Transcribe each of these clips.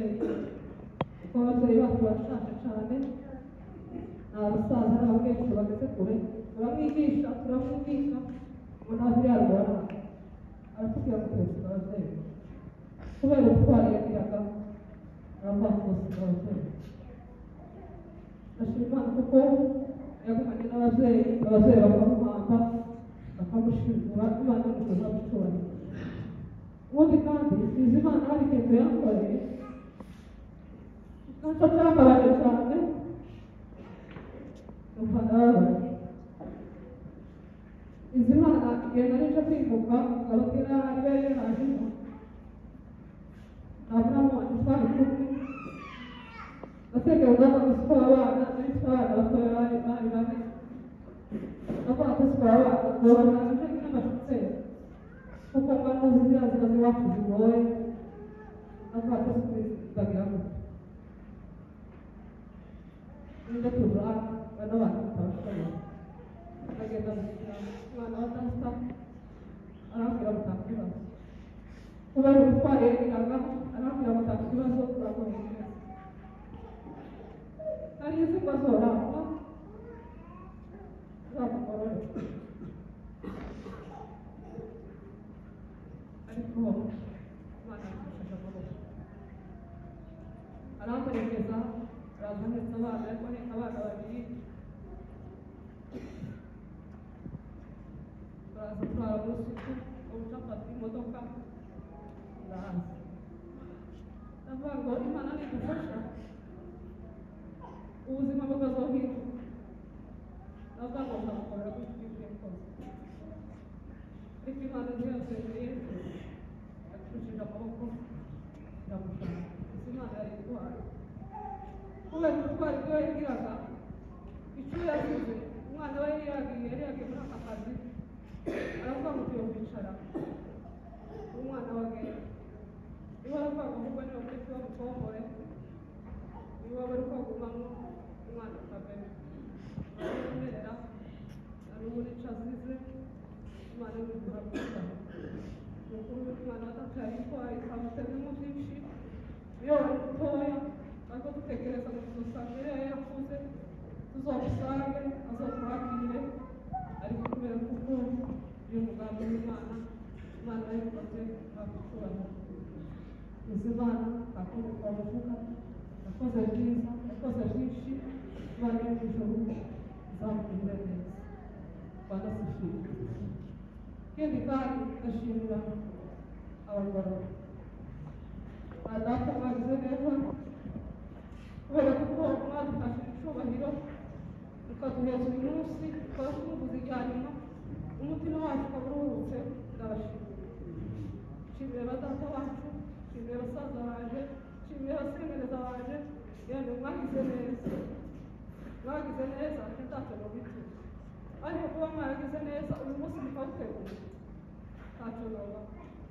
ababyeyi kuko ababyeyi bacu barashaje cyane ni abasaza n'abakecuru bageze kure turamwigisha ngo ntabwo yarwara aratubwira ko twese ababyeyi kubera ubutwari yagiraga abavandimwe ababyeyi ndashima Imana kuko yagumanye n'ababyeyi bakamuhamba bakamushingura Imana imukoza gucyubahiro ubundi kandi izi Imana hari ikintu yakoreye nacyo cyambabaje cyane numva ndababaye izi Imana igihe nari nje kwimuka ababwira ari bari hanyuma ntabwo wanjye twari kumwe nategereje ko abana n'abana batoya bari bane navuga ko siporo abana baje n'amashutse kuko mbona ziriya nzira z'iwacu zigoye navuga ko bagira ngo ninde tuzana bano bantu batabashoboye bagenda gushyira umwana wa data arambwira gutanga ibibazo kubera ubutwari yagiraga arambwira gutanga ibibazo turakoresha hari izi ngo zorangwa zamugorore ariko Imana yamufashe amaboko aramperekeza aramperekeza abana ariko aheka abana babiri baraza turara mu rusuku ubucapati bw'imodoka ndahaza ndavuga ngo Imana nidufasha ubuzima bukazohinduka navuga ngo nzamukorera gutyo ibyo yakoze ariko Imana ntiyasezeye yaturushije amaboko iramushaka gusa Imana yari itwaye kubera ubutwari bwe yagiraga icyo yavuze umwana we yari yagiye muri aka kazi aravuga ngo tuyo kwicara umwana wagenda niba aravuga ngo ahubwo niba muri tuba mukombore niba bari kwagumamo umwana akavemo aramumerera aramunica azize Imana y'ubuzima bwiza ni ukuri umwana wadatari itwaye twamutememo byinshi iyo wari mutoya ariko dutekereza ngo tuzasanga iyo yarakuze tuzomusange azokuhakire ariko kubera kuko uyu mugambi w'Imana Imana yabikoze bamushobora izi Imana akoze twamuvuga yakoze byiza yakoze byinshi Imana yo mu ijuru izamugirira neza banasishimye ikindi kandi ndashimira abagororwa badata bagize neza kubera kuko mwadufashe icyubahiro mukaduheza uyu munsi tukaba tumuvuza ijya nyuma umutima wacu ukaba uruhutse ndabashimira nshimira badata bacu nshimira basaza baje nshimira abasengereza baje yenda mwagize neza ntacyo mubituye ariko kuba mwaragize neza uyu munsi mukawutegura ntacyo noba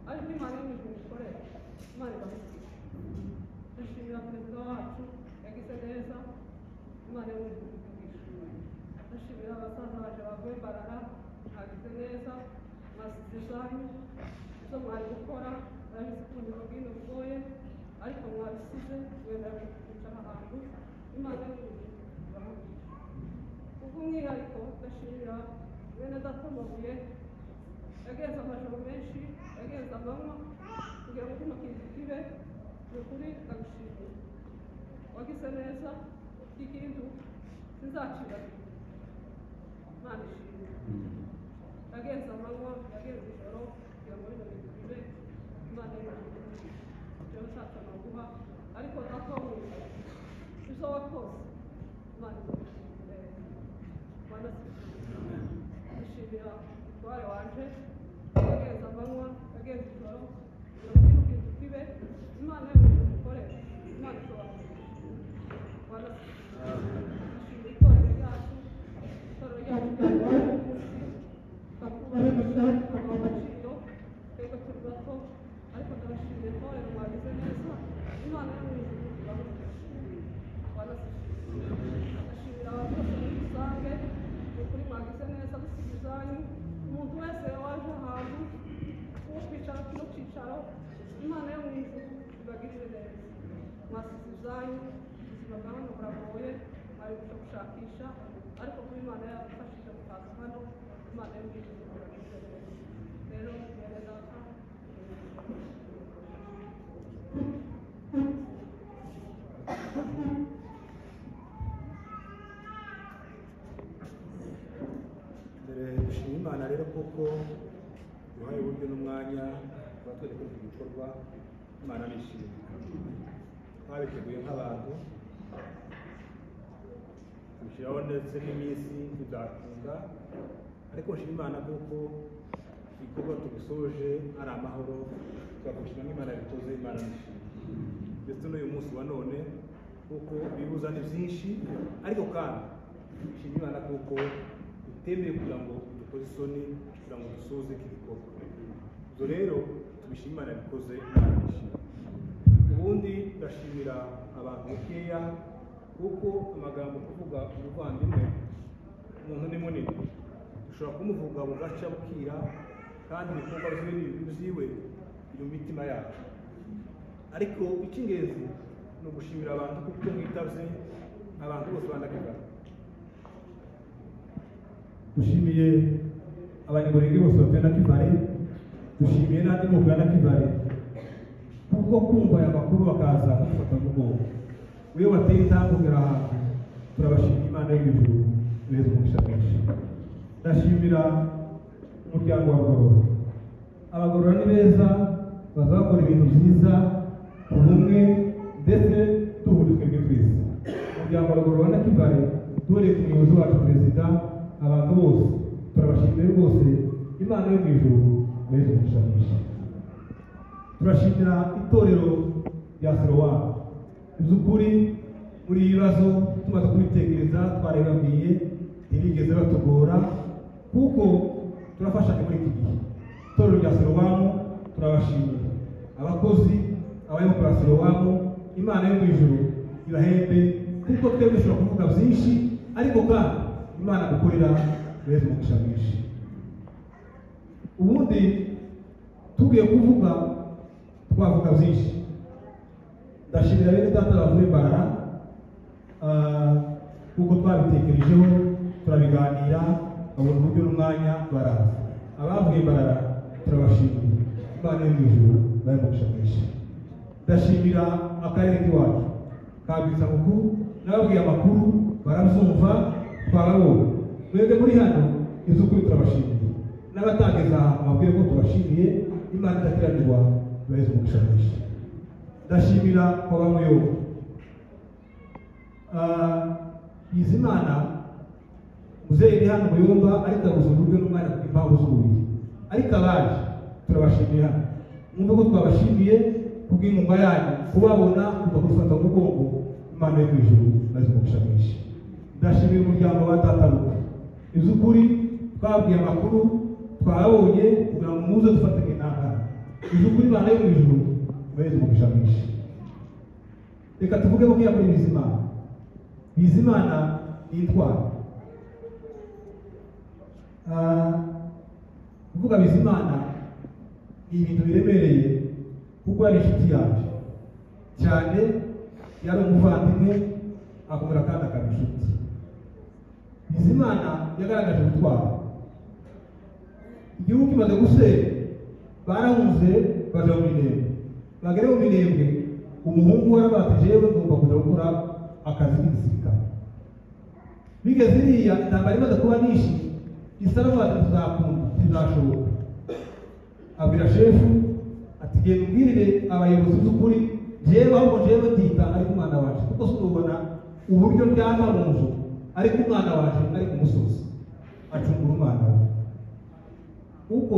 ariko Imana y'ijuru ikorera Imana ibahesha ndashimira perezida wacu yagize neza Imana y'ijuru imugisha ndashimira abasaza baje bavuye Mbarara mwagize neza mwasize zanyu izo mwari gukora murabizi ko ubuzima bw'ino bugoye ariko mwabisize wenda kwicara ahantu Imana y'ijuru ibamugisha kubw'umwihariko ndashimira bene data Mabuye yagenze amajoro menshi yagenze amanywa kugira ngo kino kintu kibe ni ukuri ndagushimira wagize neza iki kintu sinzacira Imana ishimwe yagenze amanywa yagenze ijoro kugira ngo bino bintu bibe Imana y'ijuru ibyo nshatse naguha ariko data wumva izo wakoze Imana izabishimira Imana ishimira umutware wanje yagenze amanywa yagenze ijoro kugira ngo kino kintu kibe Imana y'ijuru ikorera Imana isobanura Imana ishimira itorero ryacu ryarwaye umunsi bakubarisha bakaha agaciro twebwe turi bato ariko ndabashimira itorero mwagize neza Imana y'ijuru ibamugisha Imana ashimira abantu bose muri rusange ni ukuri mwagize neza gusiga izanyu umuntu wese waje ahantu wo kwicara kino cyicaro Imana yo mu ijuru ibagirire neza kubishakisha ariko kuba Imana yadufashije gukaza hano Imana y'ubwishyu rero mbere data dushima Imana rero kuko duhaye uburyo n'umwanya batwereka ku gikorwa Imana nishimye twabiteguye nk'abantu dushyiraho ndetse n'iminsi tuzatunga ariko nshima Imana kuko igikorwa tugisoje ari amahoro tugakushima nk'Imana bitoze Imana nishimye ndetse n'uyu munsi wa none kuko ibibuza ni byinshi ariko kandi nshima Imana kuko utemeye kugira ngo dukoze isoni kugira ngo dusoze iki gikorwa ibyo rero tubishima Imana bikoze Imana nishimye ubundi ndashimira abantu bakeya kuko amagambo kuvuga umuvandimwe umuntu ni munini dushobora kumuvuga bugaca bukira kandi ibikorwa byiwe biri mu mitima yacu ariko icy'ingenzi ni ugushimira abantu kuko mwitavye abantu bose bandakigana dushimiye abanyamurenge bose batuye na Kivale dushimiye n'andi moko ya Kivale kuko kumva aya makuru bakaza gufata umugongo wewe wateye intambwe ugera ahantu turabashimira Imana y'ijuru neza umugisha mwinshi ndashimira umuryango wa Gorora abagorora ni beza bazakora ibintu byiza ku bumwe ndetse duhurizwe twese umuryango wa Gorora na Kivale duhereye ku muyobozi wacu perezida abantu bose turabashimira rwose Imana yo mu ijuru neza umugisha mwinshi turashimira itorero rya Silowamu by'ukuri muri ibibazo tumaze kubitekereza twaribabwiye ntibigeze batugora kuko turafashanya muri iki gihe itorero rya Silowamu turabashimiye abakozi abayobozi ba Silowamu Imana yo mu ijuru ibahembe kuko twebwe dushobora kuvuga byinshi ariko kandi Imana gukorera beza umugisha mwinshi ubundi tugiye kuvuga twavuga byinshi ndashimira bene data bavuye Mbarara kuko twabitekerejeho turabiganira babona uburyo n'umwanya baraza abavuye Mbarara turabashimiye Imana yo mu ijuru bari umugisha mwinshi ndashimira akarere k'iwacu kabwiza mukuru nababwiye amakuru barabyumva twababonye mwebwe muri hano iz'ukuri turabashimiye n'abatageze ahantu babwiye ko tubashimiye Imana idakiranirwa beza umugisha mwinshi ndashimira kwa bamuyobo Bizimana muzeyi iri hano muyumva ariko abuze uburyo n'umwanya ku impamvu z'umubiri ariko abaje turabashimiye hano mwumve ko twabashimiye kubw'inkunga yanyu kubabona kuva gufata umugongo Imana yo mu ijuru maze umugisha mwinshi ndashimira umuryango wa Databuka iz'ukuri twabwiye amakuru twabonye kugira ngo muze dufatanye n'ahana iz'ukuri Imana yo mu ijuru maze umugisha mwinshi reka tuvuge bukeya kuri Bizimana Bizimana ni intwari kuvuga Bizimana ni ibintu biremereye kuko yari inshuti yacu cyane yari umuvandimwe akomera kandi akaba inshuti Bizimana yagaragaje ubutwari igihugu kimaze gusera barahunze baja mu Minembwe bagere mu Minembwe umuhungu warabatije yewe ngomba kuja gukora akazi k'igisirikare bigeze iriya intambara imaze kuba nyinshi isaramu ati tuzakunda tuzashoboka abwira shefu ati genda ubwirire abayobozi b'ukuri jewe ahubwo jewe ndita ariko umwana waje kuko sinubona uburyo ryama mu nzu ariko umwana waje ari ku musozi acungura umwana we kuko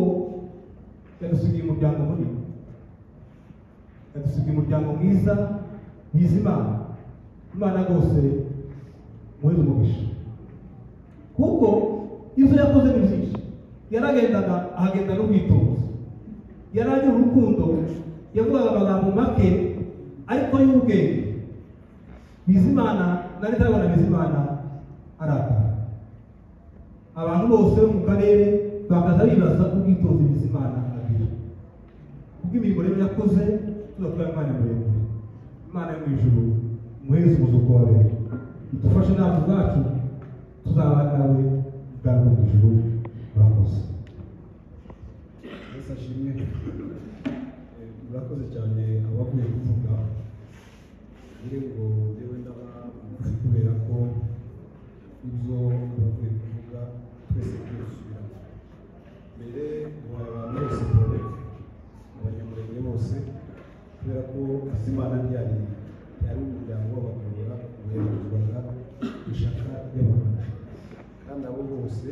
yadusigiye umuryango munini yadusigiye umuryango mwiza Bizimana Imana rwose muheze umugisha kuko ibyo yakoze ni byinshi yaragendaga ahagenda n'ubwitonzi yaragira urukundo yavugaga amagambo make ariko y'ubwenge Bizimana nari ntabona Bizimana arakara abantu bose mu karere bakaza bibaza ubwitonzi Bizimana agira kubw'imirimo rero yakoze tuzatwara umwanya muremure Imana yo mu ijuru muheze umuzuko wabera idufashe natwe ubwacu tuzabana nawe bwana mu ijuru. Murakoze. Yesu ashimwe. Murakoze cyane abavuye kuvuga ngire ngo ndewe ndabamuzi kubera ko ibyo bavuye kuvuga twese tubisubira mbere muhaye abantu bose pole abanyamurenge bose kubera ko Imana ntiyari umuryango w'abagorora uyoborwaga ishaka ry'abantu kandi abo bose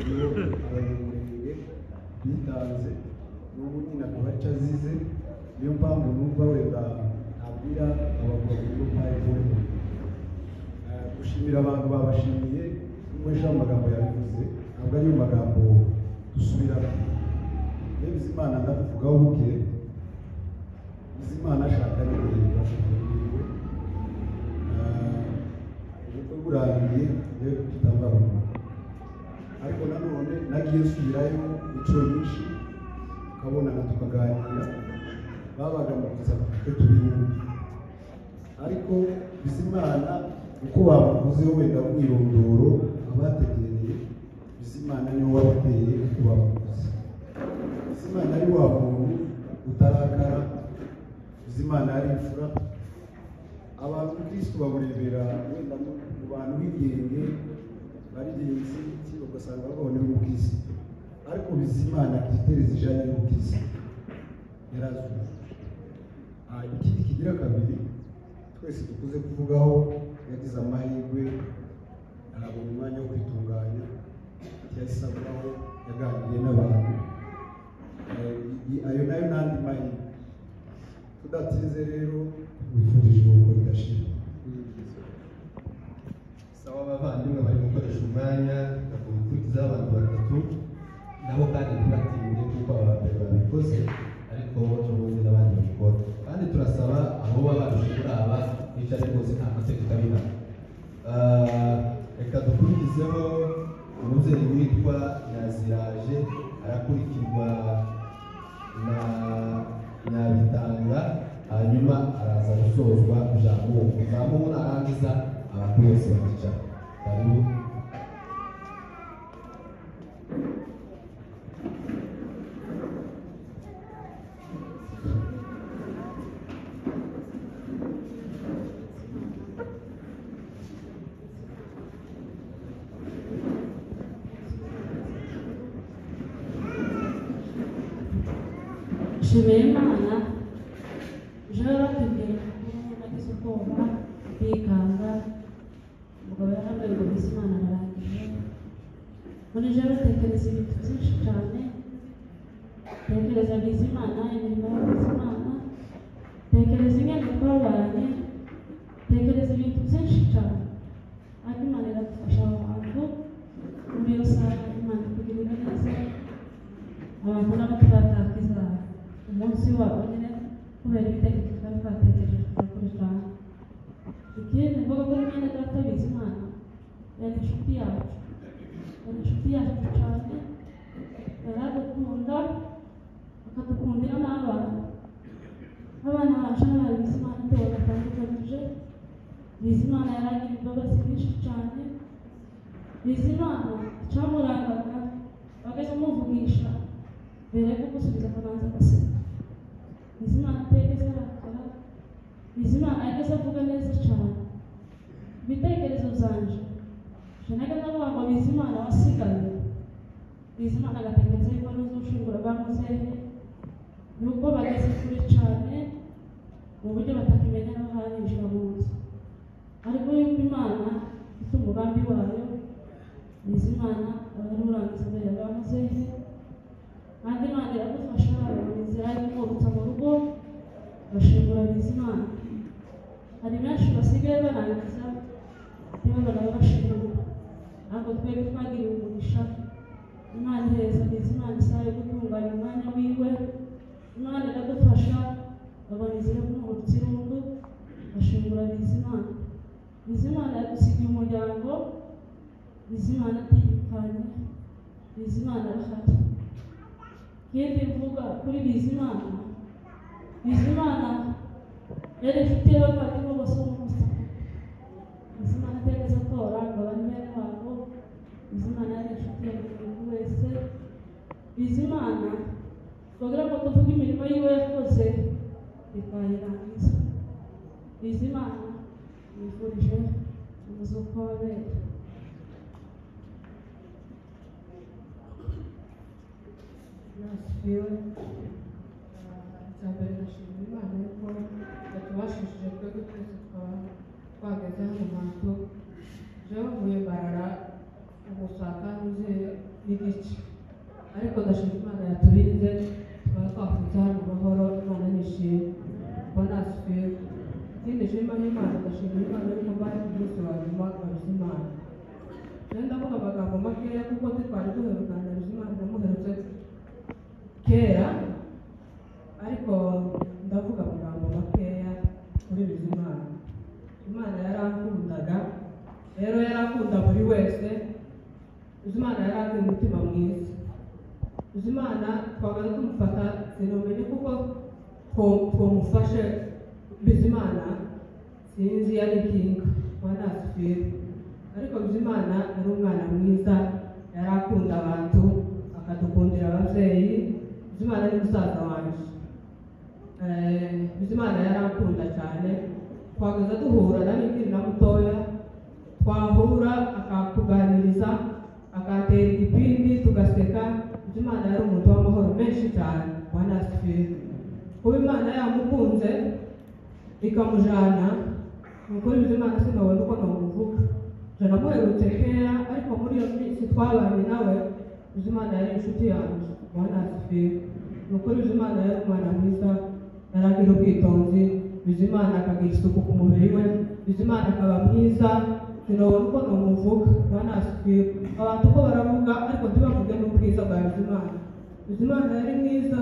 nibo abanyamurenge bitanze n'ubu nyine agace azize. Niyo mpamvu numva wenda nabwira abagabo ko mpaye gushimira abantu babashimiye n'umwesha w'amagambo yabivuze ntabwo ari magambo dusubiramo. Rero Imana ndakuvugaho buke Imana ashaka n'ibintu ubukwe burangiye rero tutavamo, ariko nanone nagiye nsubirayo inshuro nyinshi tukabonana tukaganira babaga mu buzima twe turiho, ariko Bizimana uko bamuvuzeho wenda mwirondoro abategereye Bizimana niwe wabateye uko bamuvuze. Bizimana ari wa muntu utarakara, Bizimana ari imfura. Abantu Kristo baburebera wenda mu bantu b'igenge barigenzi iki ugasanga babone umukisi, ariko Bizimana kitere zijanye n'umukisi yarazwe. Ikindi kigira kabiri twese dukuze kuvugaho yagize amahirwe arabona umwanya wo kwitunganya yasabwaho yaganiriye n'abantu ayo nayo n'andi mahirwe tudatinze rero wifurije ubwo ridashira. Sawa abavandimwe bari gukoresha umwanya bakurikiza abantu batatu nabo kandi ntibatinde kuko abambere babikoze ariko n'ubundi n'abandi babikora, kandi turasaba abo baba barushe kuri aba nicyo rwose nta mategeko abihana. Reka dukurikizeho umubyeyi witwa Yaziraje arakurikirwa na Nyabitanga, hanyuma araza gusozwa ijambo umuzamu narangiza abantu bose bakicara. Karibu. Nshimiye Imana jewe batubwira ko nagize ubwoba bikanga umugabo yarambaye ngo Bizimana ararangije muri jewe tekereza ibintu byinshi cyane, tekereza Bizimana, imirimo ya Bizimana, tekereza ingendo twabanye, tekereza ibintu byinshi cyane, ariko Imana iradufasha abo bantu muri iyo saha. Imana itugirira neza abantu n'abatubatakiza umunsi wabo nyine kubera ibitekerezo twari twatekereje tugakoresha. Ikindi mvuga ko mwene data Bizimana yari inshuti yacu, yari inshuti yacu cyane, yaradukunda akadukundira n'abana bacu n'abari Bizimana ndewe batandukanyije. Bizimana yaragira imbabazi nyinshi cyane. Bizimana cyamurangaga bageze umuvugisha mbere yo gusubiza akabanza agaseka. Bizimana ategeze arakara, Bizimana yageze avuga neza cyane. Ibitekerezo byanje jenaga navuga ngo Bizimana wasigaye, Bizimana agatekereza yuko n'uzushingura bamuzehe nuko bageze kure cyane mu buryo batakimenya n'aho harinjira mu nzu, ariko yuko Imana ifite umugambi wayo. Bizimana abarurangiza mbere bamuzehe, kandi Imana iradufasha babona inzira y'umwurutsa mu rugo bashingura Bizimana. Hari benshi basigaye barangiza ntibabona babashingura, ariko twebwe twagiriye umugisha. Imana iheza Bizimana isaha yo gutunganya umwanya wiwe. Imana iradufasha babona inzira y'umwurutsa irungu bashingura Bizimana. Bizimana yadusigiye umuryango, Bizimana atekanye, Bizimana arahari. Ikindi mvuga kuri Bizimana, Bizimana yari inshuti y'abavandimwe bose bo mu Musaka. Bizimana bizimana twagira ngo tuvuge imirimo yiwe yakoze ikayirangiza bizimana yifurije umuzuko w'abera nasifiwe icyambere ndashimira imana yuko yatubashishije twebwe twese twageze hano hantu jewe mvuye barara umusaka nuze n'igice ariko ndashima imana yaturinze tukaba twakuze hano amahoro imana nishimye kuba nasifiwe ikindi nshima n'imana ndashimira imana yuko mbaye ku munsi wa nyuma ngaruza imana rero ndavuga amagambo makeya kuko twari duherukana bizimana namuherutse kera ariko ndavuga amagambo makeya kuri bizimana imana yarankundaga rero yarakunda buri wese bizimana yaragira umutima mwiza bizimana twagaza tumufata sinumenye kuko twamufashe bizimana sinzi yari kinga wanasifira ariko bizimana ari umwana mwiza yarakunda abantu akadukundira ababyeyi bizimana ni musaza wanjye bizimana yarakunda cyane twagaza duhura na n'ikiri na mutoya twahura akakuganiriza akatera igipindi tugaseka bizimana yari umuntu w'amahoro menshi cyane wanasifira kuba imana yamukunze ikamujana nukuri bizimana sinabona uko namuvuga jana muherutse kera ariko muri iyo minsi twabanye nawe bizimana yari inshuti yanjye wanasifira nukuri bizimana yari umwana mwiza yaragira ubwitonzi bizimana akagira isuku ku mubiri we bizimana akaba mwiza sinabona uko namuvuga wanasifira abantu ko baravuga ariko ntibavuge n'ubwiza bwa bizimana bizimana yari mwiza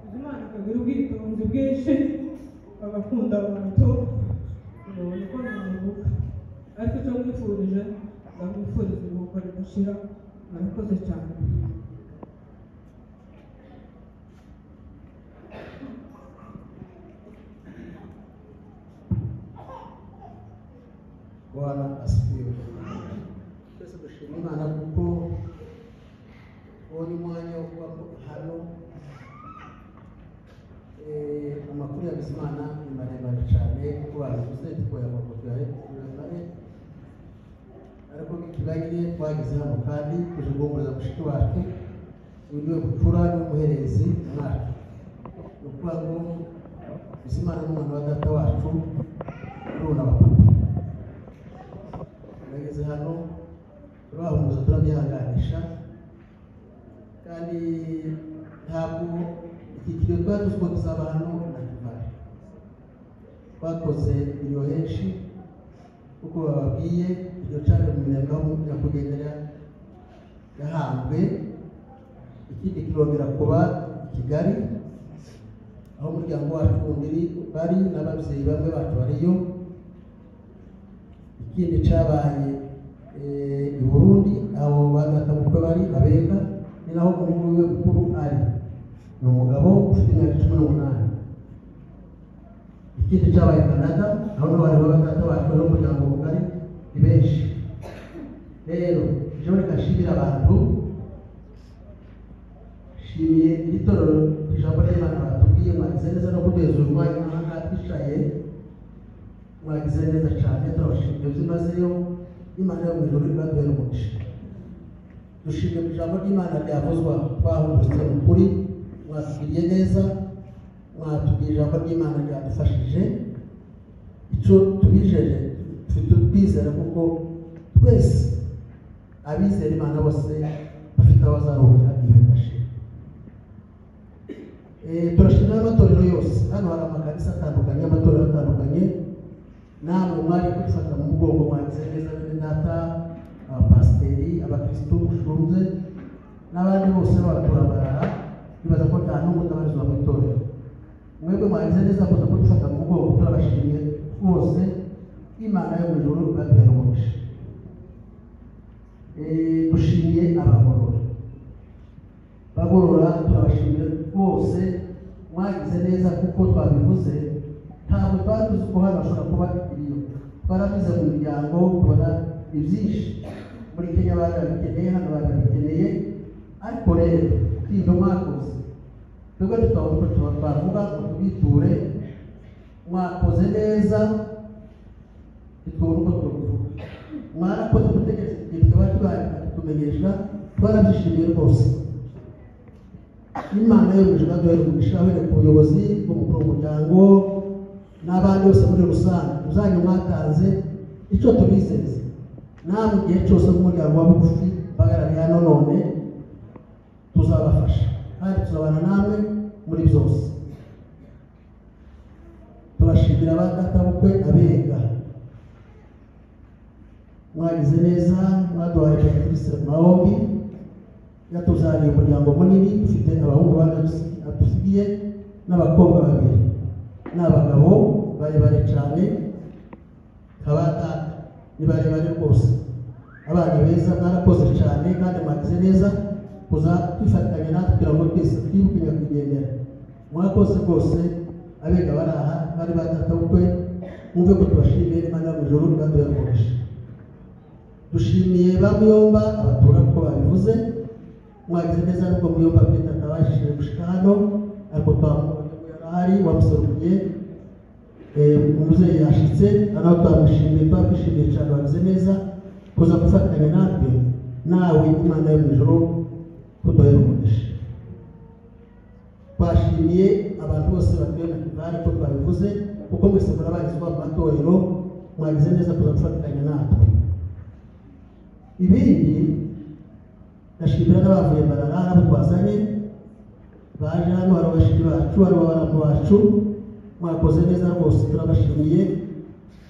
bizimana akagira ubwitonzi bwinshi agakunda abantu sinabona uko namuvuga ariko icyo mwifurije ndamwifuriza iruhuko ridashira murakoze cyane Bwana asifiwe. Twese dushima Imana kuko ubonye umwanya wo kuba hano. Amakuru ya Bizimana ni maremare cyane kuko babivuze tukoye amakuru yawe ariko nk'ikibanye twageze hano kandi tuje guhumuriza mushiki wacu uyu bucura n'umuherezi mwacu ni ukuvuga ngo Bizimana n'umwana wa data wacu n'una wa papa bageze hano turabahumuza turabyihanganisha kandi ntabwo icyiciro twari tuzi ko tuzaba hano na Kigali twakoze ibiro henshi kuko bababwiye iryo cane mu minyaga nyakwigendera yahambwe ikindi kirongera kuba i Kigali aho umuryango wacu wundi bari n'ababyeyi bamwe bacu bariyo ikindi cabaye i Burundi aho bagatamukwe bari abega ni naho umuhungu we mukuru ari ni umugabo ufite imyaka 18 ikindi cabaye Canada aho n'abari b'abatatu bacu n'umuryango mugari ni benshi rero jewe ndashimira abantu shimiye itorero ijambo ry'Imana batubwiye mwagize neza no kugeza uyu mwanya aha twicaye mwagize neza cyane turabashimiye byimazeyo Imana yo mu ijuru ibaduhere umugisha dushimye ijambo ry'Imana ryavuzwa twahumutse ukuri mwatugiriye neza mwatubwira ijambo ry'Imana ryadufashije icyo tubijeje twizera kuko twese abizera Imana bose bafite abazaruhura iyo bashira turashimira amatorero yose hano hari amakanisa atandukanye amatorero atandukanye namwe mwari kufata mu mugongo mwagize neza bene data abapasiteri abakristo mushunze n'abandi bose baturabarara bibaza ko nta n'umwe utabarizwa mu itorero mwebwe mwagize neza kuza kudufata mu mugongo turabashimiye bose Imana yo mu ijuru baduhere umugisha dushimiye bagorora turabashimiye bose mwagize neza kuko twabivuze tuzi ko hano hashobora kuba ibiriyo twarabize mu miryango tubona ibyinshi muri Kenya barabikeneye hano barabikeneye ariko rero ibyo mwakoze twebwe tutabona uko twavuga ngo tubiture mwakoze neza bitubona uko tubivuga mwarakoze gutegereza igihe twaba tumenyesha twarabyishimiye rwose Imana yo mu ijuru duhere umugisha ahere ku buyobozi bw'umukuru w'umuryango n'abandi bose muri rusange uzanye mwatanze icyo tubizeza namwe igihe cyose umuryango wa bugufi bagarariye hano none tuzabafasha kandi tuzabana namwe muri byose turashimira abadatabukwe abega mwagize neza mwaduhaye Kristo Mahombi yatuzaniye umuryango munini dufite abahungu badusigiye n'abakobwa babiri n'abagabo barebare cyane kabata ni barebare rwose abana beza mwarakoze cyane kandi mwagize neza kuza kwifatanya natwe kugira ngo twese twibuke nyakwigendera mwakoze rwose abega baraha bari badatabukwe mwumve ko tubashimiye Imana yo mu ijuru iraduherekeje dushimiye ba Muyomba abatura ko babivuze mwagize neza ariko Muyomba Peter atabashije gushika hano ariko twamubonye yarahari wamuserukiye umuzeyi yashitse nawe twamushimiye twishimiye cyane wagize neza kuza gufatanya natwe nawe Imana yo mu ijuru kuduherekeje twashimiye abantu bose batuye na Kivare ko twabivuze kuko mwese murabarizwa mu matorero mwagize neza kuza gufatanya natwe ibindi ndashimira n'abavuye Mbarara n'abo twazanye baje hano hari abashiki bacu hari abantu bacu mwakoze neza rwose turabashimiye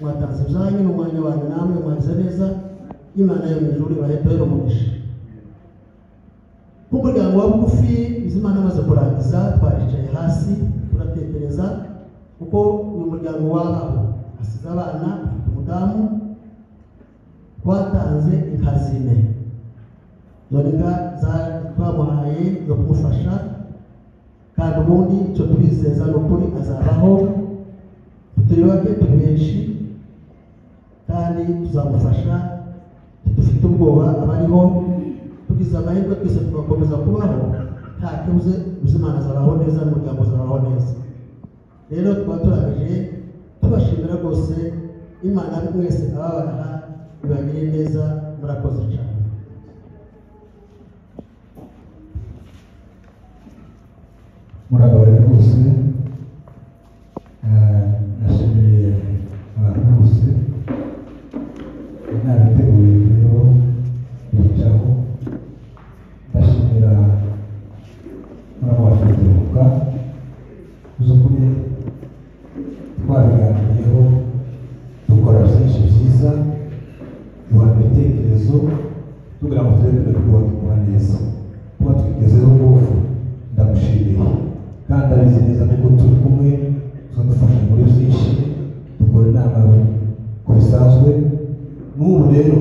mwatanze ibyanyu n'umwanya wanyu namwe mwagize neza Imana yo mu ijuru ibahe umugisha nk'umuryango wa bugufi Imana amaze kurangiza twaricaye hasi turatekereza kuko uyu muryango wabaho asize abana ufite umudamu twatanze inka zine dore inka twamuhaye yo kumufasha kandi ubundi icyo tubizeza ni ukuri azabaho tutiyubake turi benshi kandi tuzamufasha dufite ubwoba abariho tugize amahirwe twese tugakomeza kubaho nta kibuze Imana azabaho neza n'umuryango uzabaho neza rero tukaba turangije tubashimira rwose Imana mwese ababana ibagire neza murakoze cyane muragaburira rwose nashimiye abantu bose nabiteguye rero bicaho ndashimira murabateguka uzukuri twabiganiriyeho dukora byinshi byiza duhana ibitekerezo tugira ngo turebe kubaka neza kuba twigezeho ngufu ndamushimiye kandi abizi neza kuko turi kumwe tuzadufasha muri byinshi dukora inama ku bisanzwe n'ubu rero